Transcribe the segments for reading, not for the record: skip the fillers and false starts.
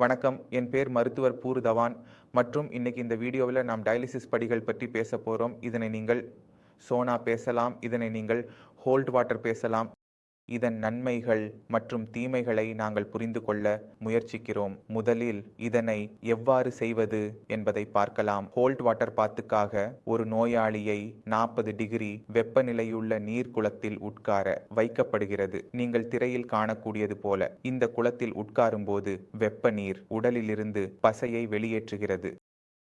வணக்கம். என் பேர் மருத்துவர் பூர் தவான் மற்றும் இன்னைக்கு இந்த வீடியோவில் நாம் டயாலிசிஸ் படிகள் பற்றி பேச போகிறோம். இதனை நீங்கள் சோனா பேசலாம், இதனை நீங்கள் ஹோல்ட் வாட்டர் பேசலாம். இதன் நன்மைகள் மற்றும் தீமைகளை நாங்கள் புரிந்து கொள்ள முயற்சிக்கிறோம். முதலில் இதனை எவ்வாறு செய்வது என்பதை பார்க்கலாம். ஹோல்ட் வாட்டர் பாத்துக்காக ஒரு நோயாளியை 40 டிகிரி வெப்பநிலையுள்ள நீர் குளத்தில் உட்கார வைக்கப்படுகிறது. நீங்கள் திரையில் காணக்கூடியது போல இந்த குளத்தில் உட்காரும் போது வெப்ப நீர் உடலிலிருந்து பசையை வெளியேற்றுகிறது.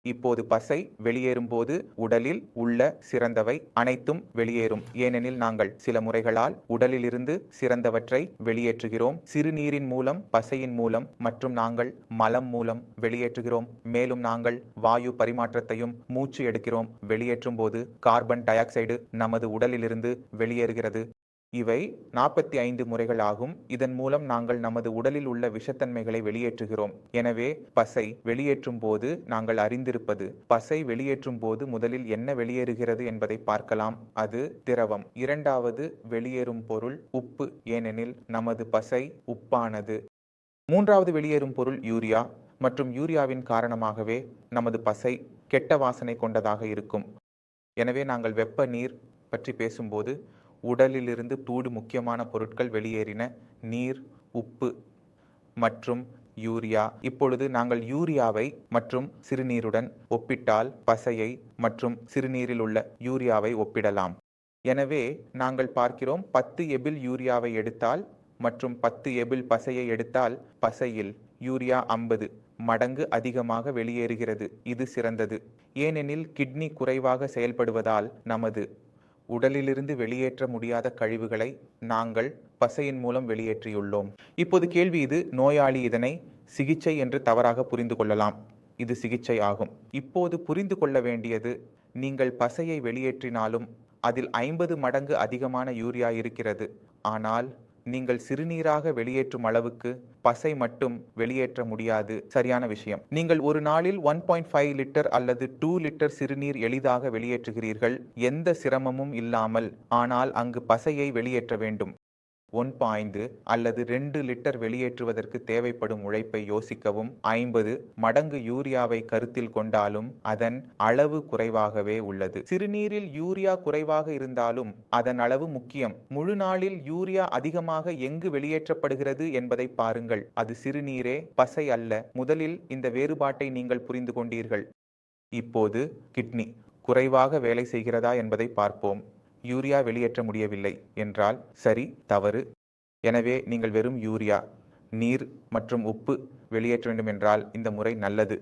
இப்போது பசை வெளியேறும் போது உடலில் உள்ள சிறந்தவை அனைத்தும் வெளியேறும். ஏனெனில் நாங்கள் சில முறைகளால் உடலிலிருந்து சிறந்தவற்றை வெளியேற்றுகிறோம். சிறுநீரின் மூலம், பசையின் மூலம் மற்றும் நாங்கள் மலம் மூலம் வெளியேற்றுகிறோம். மேலும் நாங்கள் வாயு பரிமாற்றத்தையும் மூச்சு எடுக்கிறோம். வெளியேற்றும் போது கார்பன் டை ஆக்சைடு நமது உடலிலிருந்து வெளியேறுகிறது. இவை 45 முறைகள் ஆகும். இதன் மூலம் நாங்கள் நமது உடலில் உள்ள விஷத்தன்மைகளை வெளியேற்றுகிறோம். எனவே பசை வெளியேற்றும் போது நாங்கள் அறிந்திருப்பது, பசை வெளியேற்றும் போது முதலில் என்ன வெளியேறுகிறது என்பதை பார்க்கலாம். அது திரவம். இரண்டாவது வெளியேறும் பொருள் உப்பு, ஏனெனில் நமது பசை உப்பானது. மூன்றாவது வெளியேறும் பொருள் யூரியா மற்றும் யூரியாவின் காரணமாகவே நமது பசை கெட்ட வாசனை கொண்டதாக இருக்கும். எனவே நாங்கள் வெப்ப நீர் பற்றி பேசும்போது உடலிலிருந்து தூடு முக்கியமான பொருட்கள் வெளியேறின: நீர், உப்பு மற்றும் யூரியா. இப்பொழுது நாங்கள் யூரியாவை மற்றும் சிறுநீருடன் ஒப்பிட்டால் பசையை மற்றும் சிறுநீரில் உள்ள யூரியாவை ஒப்பிடலாம். எனவே நாங்கள் பார்க்கிறோம், 10 எபில் யூரியாவை எடுத்தால் மற்றும் 10 எபில் பசையை எடுத்தால் பசையில் யூரியா 50 மடங்கு அதிகமாக வெளியேறுகிறது. இது சிறந்தது. ஏனெனில் கிட்னி குறைவாக செயல்படுவதால் நமது உடலிலிருந்து வெளியேற்ற முடியாத கழிவுகளை நாங்கள் பசையின் மூலம் வெளியேற்றியுள்ளோம். இப்போது கேள்வி இது: நோயாளி இதனை சிகிச்சை என்று தவறாக புரிந்து கொள்ளலாம். இது சிகிச்சை ஆகும். இப்போது புரிந்து கொள்ள வேண்டியது, நீங்கள் பசையை வெளியேற்றினாலும் அதில் 50 மடங்கு அதிகமான யூரியா இருக்கிறது. ஆனால் நீங்கள் சிறுநீராக வெளியேற்றும் அளவுக்கு பசை மட்டும் வெளியேற்ற முடியாது. சரியான விஷயம். நீங்கள் ஒரு நாளில் 1.5 லிட்டர் அல்லது 2 லிட்டர் சிறுநீர் எளிதாக வெளியேற்றுகிறீர்கள், எந்த சிரமமும் இல்லாமல். ஆனால் அங்கு பசையை வெளியேற்ற வேண்டும். 1 அல்லது 2 லிட்டர் வெளியேற்றுவதற்கு தேவைப்படும் உழைப்பை யோசிக்கவும். 50 மடங்கு யூரியாவை கருத்தில் கொண்டாலும் அதன் அளவு குறைவாகவே உள்ளது. சிறுநீரில் யூரியா குறைவாக இருந்தாலும் அதன் அளவு முக்கியம். முழு நாளில் யூரியா அதிகமாக எங்கு வெளியேற்றப்படுகிறது என்பதை பாருங்கள். அது சிறுநீரே, பசை அல்ல. முதலில் இந்த வேறுபாட்டை நீங்கள் புரிந்து கொண்டீர்கள். இப்போது கிட்னி குறைவாக வேலை செய்கிறதா என்பதை பார்ப்போம். யூரியா வெளியேற்ற முடியவில்லை என்றால் சரி, தவறு. எனவே நீங்கள் வெறும் யூரியா, நீர் மற்றும் உப்பு வெளியேற்ற வேண்டும் என்றால் இந்த முறை நல்லது.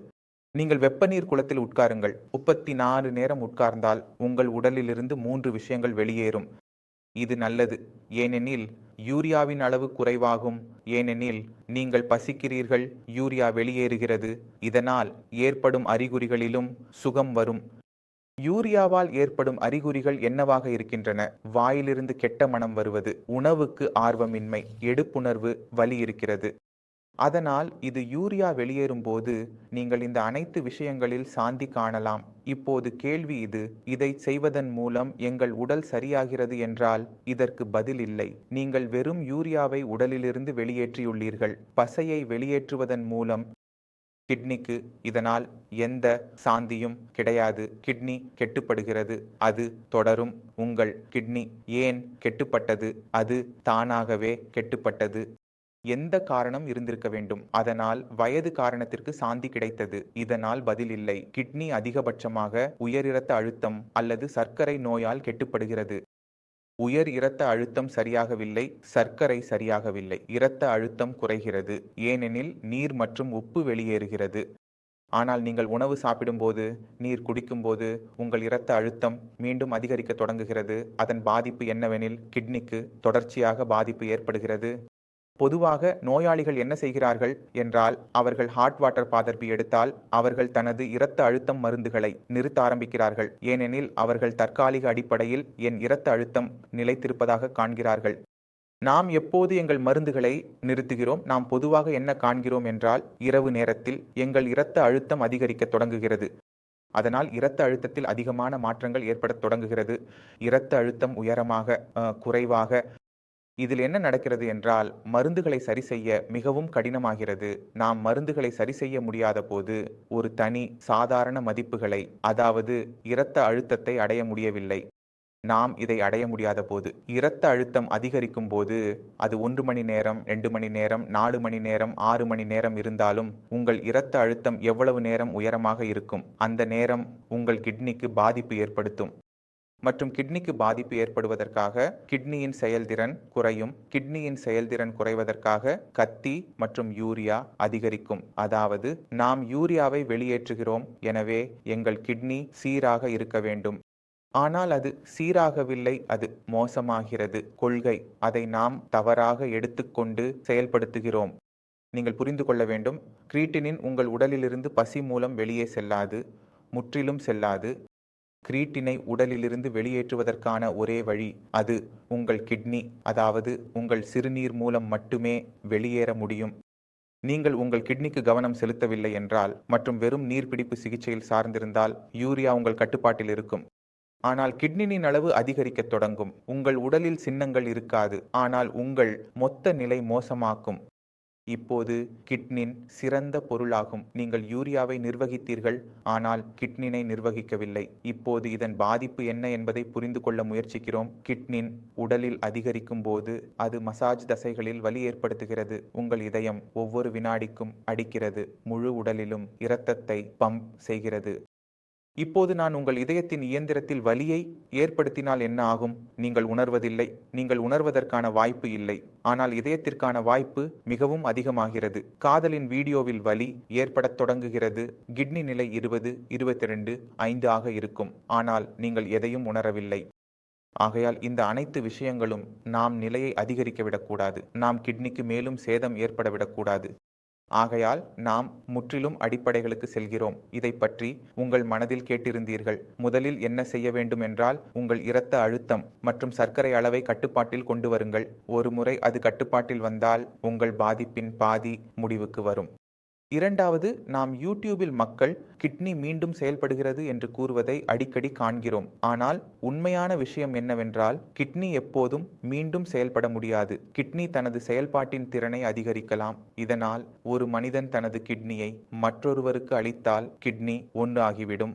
நீங்கள் வெப்ப நீர் குளத்தில் உட்காருங்கள். 34 நேரம் உட்கார்ந்தால் உங்கள் உடலிலிருந்து 3 விஷயங்கள் வெளியேறும். இது நல்லது. ஏனெனில் யூரியாவின் அளவு குறைவாகும். ஏனெனில் நீங்கள் பசிக்கிறீர்கள், யூரியா வெளியேறுகிறது. இதனால் ஏற்படும் அறிகுறிகளிலும் சுகம் வரும். யூரியாவால் ஏற்படும் அறிகுறிகள் என்னவாக இருக்கின்றன? வாயிலிருந்து கெட்ட மனம் வருவது, உணவுக்கு ஆர்வமின்மை, எடுப்புணர்வு, வலி இருக்கிறது. அதனால் இது யூரியா வெளியேறும் போது நீங்கள் இந்த அனைத்து விஷயங்களில் சாந்தி காணலாம். இப்போது கேள்வி இது: இதை செய்வதன் மூலம் எங்கள் உடல் சரியாகிறது என்றால் இதற்கு பதில் இல்லை. நீங்கள் வெறும் யூரியாவை உடலிலிருந்து வெளியேற்றியுள்ளீர்கள். பசையை வெளியேற்றுவதன் மூலம் கிட்னிக்கு இதனால் எந்த சாந்தியும் கிடையாது. கிட்னி கெட்டுப்படுகிறது. அது தொடரும். உங்கள் கிட்னி ஏன் கெட்டுப்பட்டது? அது தானாகவே கெட்டுப்பட்டது. எந்த காரணம் இருந்திருக்க வேண்டும். அதனால் வயது காரணத்திற்கு சாந்தி கிடைத்தது. இதனால் பதில் இல்லை. கிட்னி அதிகபட்சமாக உயர் இரத்த அழுத்தம் அல்லது சர்க்கரை நோயால் கெட்டுப்படுகிறது. உயர் இரத்த அழுத்தம் சரியாகவில்லை, சர்க்கரை சரியாகவில்லை. இரத்த அழுத்தம் குறைகிறது, ஏனெனில் நீர் மற்றும் உப்பு வெளியேறுகிறது. ஆனால் நீங்கள் உணவு சாப்பிடும்போது, நீர் குடிக்கும்போது உங்கள் இரத்த அழுத்தம் மீண்டும் அதிகரிக்க தொடங்குகிறது. அதன் பாதிப்பு என்னவெனில் கிட்னிக்கு தொடர்ச்சியாக பாதிப்பு ஏற்படுகிறது. பொதுவாக நோயாளிகள் என்ன செய்கிறார்கள் என்றால், அவர்கள் ஹாட் வாட்டர் பாதர்பி எடுத்தால் அவர்கள் தனது இரத்த அழுத்தம் மருந்துகளை நிறுத்த ஆரம்பிக்கிறார்கள். ஏனெனில் அவர்கள் தற்காலிக அடிப்படையில் என் இரத்த அழுத்தம் நிலைத்திருப்பதாக காண்கிறார்கள். நாம் எப்போது எங்கள் மருந்துகளை நிறுத்துகிறோம்? நாம் பொதுவாக என்ன காண்கிறோம் என்றால், இரவு நேரத்தில் எங்கள் இரத்த அழுத்தம் அதிகரிக்க தொடங்குகிறது. அதனால் இரத்த அழுத்தத்தில் அதிகமான மாற்றங்கள் ஏற்பட தொடங்குகிறது. இரத்த அழுத்தம் உயரமாக, குறைவாக இதில் என்ன நடக்கிறது என்றால், மருந்துகளை சரி செய்ய மிகவும் கடினமாகிறது. நாம் மருந்துகளை சரி செய்ய முடியாத போது, ஒரு தனி சாதாரண மதிப்புகளை, அதாவது இரத்த அழுத்தத்தை அடைய முடியவில்லை. நாம் இதை அடைய முடியாத போது, இரத்த அழுத்தம் அதிகரிக்கும் போது, அது 1 மணி நேரம், 2 மணி நேரம், 4 மணி நேரம், 6 மணி நேரம் இருந்தாலும், உங்கள் இரத்த அழுத்தம் எவ்வளவு நேரம் உயரமாக இருக்கும், அந்த நேரம் உங்கள் கிட்னிக்கு பாதிப்பு ஏற்படுத்தும். மற்றும் கிட்னிக்கு பாதிப்பு ஏற்படுவதற்காக கிட்னியின் செயல்திறன் குறையும். கிட்னியின் செயல்திறன் குறைவதற்காக கத்தி மற்றும் யூரியா அதிகரிக்கும். அதாவது நாம் யூரியாவை வெளியேற்றுகிறோம், எனவே எங்கள் கிட்னி சீராக இருக்க வேண்டும். ஆனால் அது சீராகவில்லை, அது மோசமாகிறது. கொள்கை, அதை நாம் தவறாக எடுத்துக்கொண்டு செயல்படுத்துகிறோம். நீங்கள் புரிந்து கொள்ள வேண்டும், கிரீட்டினின் உங்கள் உடலிலிருந்து பசி மூலம் வெளியே செல்லாது, முற்றிலும் செல்லாது. கிரீட்டினை உடலிலிருந்து வெளியேற்றுவதற்கான ஒரே வழி, அது உங்கள் கிட்னி, அதாவது உங்கள் சிறுநீர் மூலம் மட்டுமே வெளியேற முடியும். நீங்கள் உங்கள் கிட்னிக்கு கவனம் செலுத்தவில்லை என்றால் மற்றும் வெறும் நீர்பிடிப்பு சிகிச்சையில் சார்ந்திருந்தால் யூரியா உங்கள் கட்டுப்பாட்டில் இருக்கும். ஆனால் கிட்னியின் அளவு அதிகரிக்கத் தொடங்கும். உங்கள் உடலில் சின்னங்கள் இருக்காது, ஆனால் உங்கள் மொத்த நிலை மோசமாக்கும். இப்போது கிட்னின் சிறந்த பொருளாகும். நீங்கள் யூரியாவை நிர்வகித்தீர்கள், ஆனால் கிட்னினை நிர்வகிக்கவில்லை. இப்போது இதன் பாதிப்பு என்ன என்பதை புரிந்து கொள்ள முயற்சிக்கிறோம். கிட்னின் உடலில் அதிகரிக்கும் போது அது மசாஜ் தசைகளில் வலி ஏற்படுத்துகிறது. உங்கள் இதயம் ஒவ்வொரு வினாடிக்கும் அடிக்கிறது, முழு உடலிலும் இரத்தத்தை பம்ப் செய்கிறது. இப்போது நான் உங்கள் இதயத்தின் இயந்திரத்தில் வலியை ஏற்படுத்தினால் என்ன ஆகும்? நீங்கள் உணர்வதில்லை. நீங்கள் உணர்வதற்கான வாய்ப்பு இல்லை. ஆனால் இதயத்திற்கான வாய்ப்பு மிகவும் அதிகமாகிறது. காதலின் வீடியோவில் வலி ஏற்படத் தொடங்குகிறது. கிட்னி நிலை 20, 22, 5 ஆக இருக்கும். ஆனால் நீங்கள் எதையும் உணரவில்லை. ஆகையால் இந்த அனைத்து விஷயங்களும் நாம் நிலையை அதிகரிக்க விடக்கூடாது. நாம் கிட்னிக்கு மேலும் சேதம் ஏற்பட விடக்கூடாது. ஆகையால் நாம் முற்றிலும் அடிப்படைகளுக்கு செல்கிறோம். இதை பற்றி உங்கள் மனதில் கேட்டிருந்தீர்கள். முதலில் என்ன செய்ய வேண்டும் என்றால், உங்கள் இரத்த அழுத்தம் மற்றும் சர்க்கரை அளவை கட்டுப்பாட்டில் கொண்டு வருங்கள். ஒரு முறை அது கட்டுப்பாட்டில் வந்தால் உங்கள் பாதிப்பின் பாதி முடிவுக்கு வரும். இரண்டாவது, நாம் யூடியூபில் மக்கள் கிட்னி மீண்டும் செயல்படுகிறது என்று கூறுவதை அடிக்கடி காண்கிறோம். ஆனால் உண்மையான விஷயம் என்னவென்றால், கிட்னி எப்போதும் மீண்டும் செயல்பட முடியாது. கிட்னி தனது செயல்பாட்டின் திறனை அதிகரிக்கலாம். இதனால் ஒரு மனிதன் தனது கிட்னியை மற்றொருவருக்கு அளித்தால் கிட்னி 1 ஆகிவிடும்.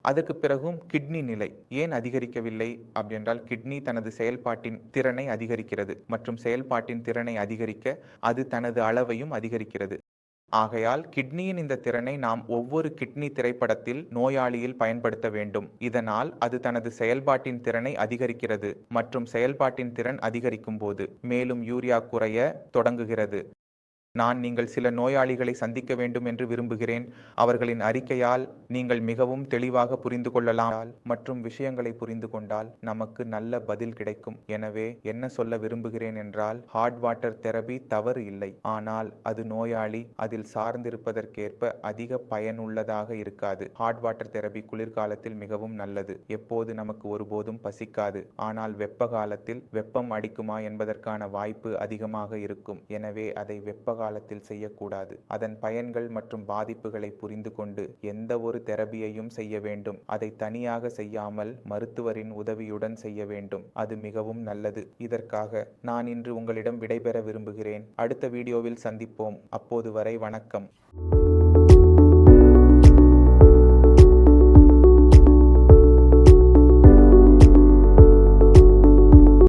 அதற்கு பிறகும் கிட்னி நிலை ஏன் அதிகரிக்கவில்லை அப்படின்றால், கிட்னி தனது செயல்பாட்டின் திறனை அதிகரிக்கிறது மற்றும் செயல்பாட்டின் திறனை அதிகரிக்க அது தனது அளவையும் அதிகரிக்கிறது. ஆகையால் கிட்னியின் இந்த திறனை நாம் ஒவ்வொரு கிட்னி திரைப்படத்தில் நோயாளியில் பயன்படுத்த வேண்டும். இதனால் அது தனது செயல்பாட்டின் திறனை அதிகரிக்கிறது மற்றும் செயல்பாட்டின் திறன் அதிகரிக்கும் போது மேலும் யூரியா குறைய தொடங்குகிறது. நீங்கள் சில நோயாளிகளை சந்திக்க வேண்டும் என்று விரும்புகிறேன். அவர்களின் அறிக்கையால் நீங்கள் மிகவும் தெளிவாக புரிந்து கொள்ளலாம் மற்றும் விஷயங்களை புரிந்து கொண்டால் நமக்கு நல்ல பதில் கிடைக்கும். எனவே என்ன சொல்ல விரும்புகிறேன் என்றால், ஹாட் வாட்டர் தெரபி தவறு இல்லை, ஆனால் அது நோயாளி அதில் சார்ந்திருப்பதற்கேற்ப அதிக பயனுள்ளதாக இருக்காது. ஹாட் வாட்டர் தெரபி குளிர்காலத்தில் மிகவும் நல்லது. எப்போது நமக்கு ஒருபோதும் பசிக்காது, ஆனால் வெப்ப காலத்தில் வெப்பம் அடிக்குமா என்பதற்கான வாய்ப்பு அதிகமாக இருக்கும். எனவே அதை வெப்ப காலத்தில் செய்யக்கூடாது. அதன் பயன்கள் மற்றும் பாதிப்புகளை புரிந்து கொண்டு எந்த ஒரு தெரபியையும் செய்ய வேண்டும். அதை தனியாக செய்யாமல் மருத்துவரின் உதவியுடன் செய்ய வேண்டும். அது மிகவும் நல்லது. இதற்காக நான் இன்று உங்களிடம் விடைபெற விரும்புகிறேன். அடுத்த வீடியோவில் சந்திப்போம். அப்போது வரை வணக்கம்.